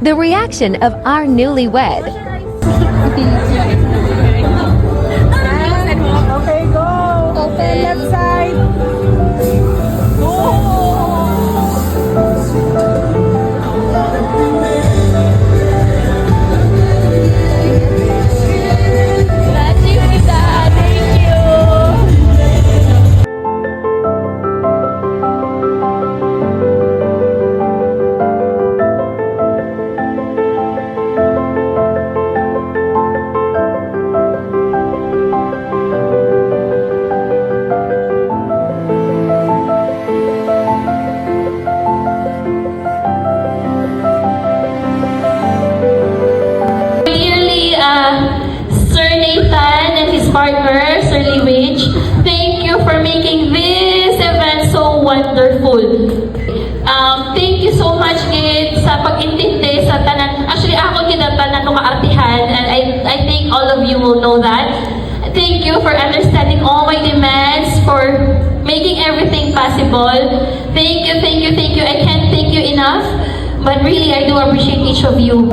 the reaction of our newlywed. Okay, go. Open left side. Sir Nathan and his partner, Sir Liwich, thank you for making this event so wonderful. Thank you so much gid sa pag-intindi sa tanan. Actually, ako gid ang tanan ng kaartihan, and I think all of you will know that. Thank you for understanding all my demands, for making everything possible. Thank you, thank you, thank you. I can't thank you enough, but really I do appreciate each of you.